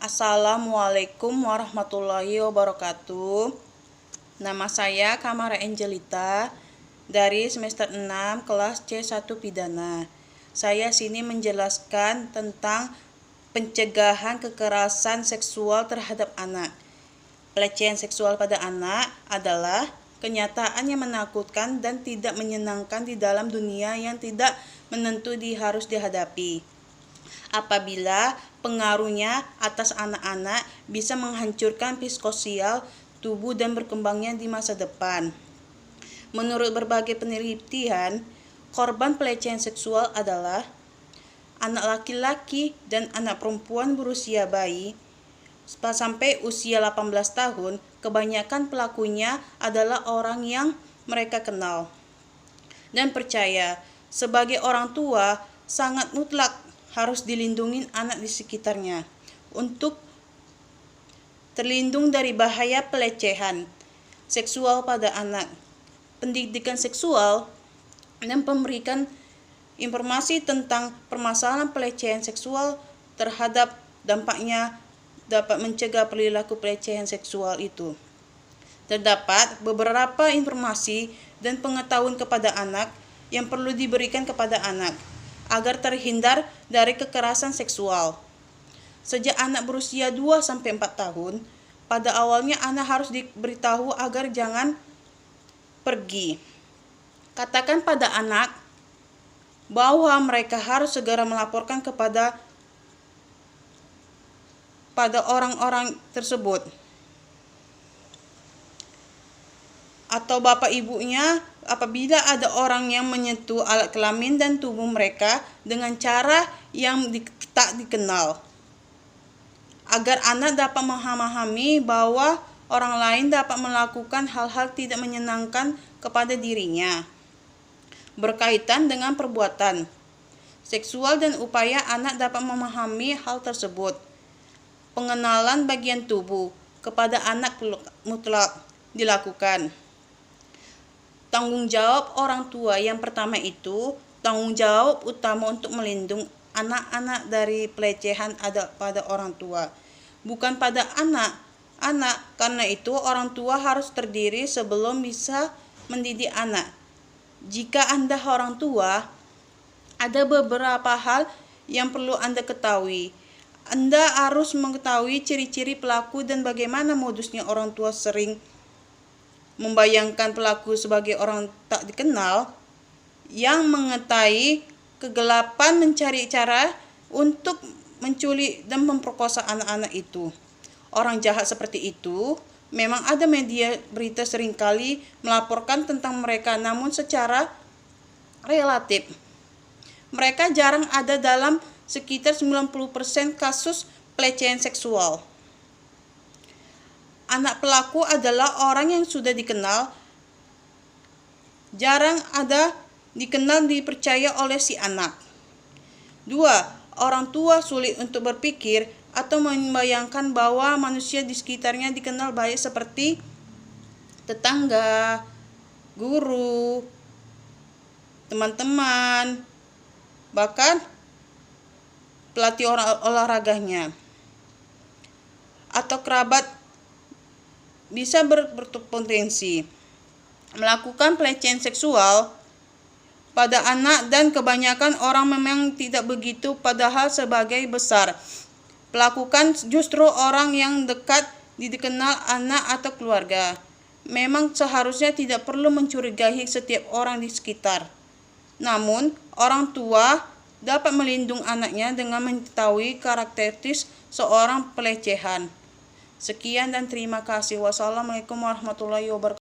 Assalamualaikum warahmatullahi wabarakatuh. Nama saya Kamara Angelita dari semester 6 kelas C1 Pidana. Saya sini menjelaskan tentang pencegahan kekerasan seksual terhadap anak. Pelecehan seksual pada anak adalah kenyataan yang menakutkan dan tidak menyenangkan di dalam dunia yang tidak menentu harus dihadapi. Apabila pengaruhnya atas anak-anak bisa menghancurkan psikososial tubuh dan berkembangnya di masa depan. Menurut berbagai penelitian, korban pelecehan seksual adalah anak laki-laki dan anak perempuan berusia bayi sampai usia 18 tahun. Kebanyakan pelakunya adalah orang yang mereka kenal dan percaya. Sebagai orang tua, sangat mutlak harus dilindungi anak di sekitarnya untuk terlindung dari bahaya pelecehan seksual pada anak. Pendidikan seksual dan memberikan informasi tentang permasalahan pelecehan seksual terhadap dampaknya dapat mencegah perilaku pelecehan seksual itu. Terdapat beberapa informasi dan pengetahuan kepada anak yang perlu diberikan kepada anak agar terhindar dari kekerasan seksual. Sejak anak berusia 2-4 tahun, pada awalnya anak harus diberitahu agar jangan pergi. Katakan pada anak bahwa mereka harus segera melaporkan kepada orang-orang tersebut atau bapak ibunya apabila ada orang yang menyentuh alat kelamin dan tubuh mereka dengan cara yang tak dikenal, agar anak dapat memahami bahwa orang lain dapat melakukan hal-hal tidak menyenangkan kepada dirinya berkaitan dengan perbuatan seksual dan upaya anak dapat memahami hal tersebut. Pengenalan bagian tubuh kepada anak mutlak dilakukan. Tanggung jawab orang tua yang pertama itu tanggung jawab utama untuk melindungi anak-anak dari pelecehan ada pada orang tua, bukan pada anak. Karena itu orang tua harus terdiri sebelum bisa mendidik anak. Jika Anda orang tua, ada beberapa hal yang perlu Anda ketahui. Anda harus mengetahui ciri-ciri pelaku dan bagaimana modusnya. Orang tua sering membayangkan pelaku sebagai orang tak dikenal yang mengetahui kegelapan, mencari cara untuk menculik dan memperkosa anak-anak itu. Orang jahat seperti itu memang ada media berita seringkali melaporkan tentang mereka, namun secara relatif mereka jarang ada dalam sekitar 90% kasus pelecehan seksual. Anak pelaku adalah orang yang sudah dikenal, jarang ada dikenal dipercaya oleh si anak. 2. Orang tua sulit untuk berpikir atau membayangkan bahwa manusia di sekitarnya dikenal baik seperti tetangga, guru, teman-teman, bahkan pelatih olahraganya atau kerabat bisa berpotensi melakukan pelecehan seksual pada anak, dan kebanyakan orang memang tidak begitu, padahal sebagai besar pelakukan justru orang yang dekat dikenal anak atau keluarga. Memang seharusnya tidak perlu mencurigai setiap orang di sekitar. Namun, orang tua dapat melindungi anaknya dengan mengetahui karakteristik seorang pelecehan. Sekian dan terima kasih. Wassalamualaikum warahmatullahi wabarakatuh.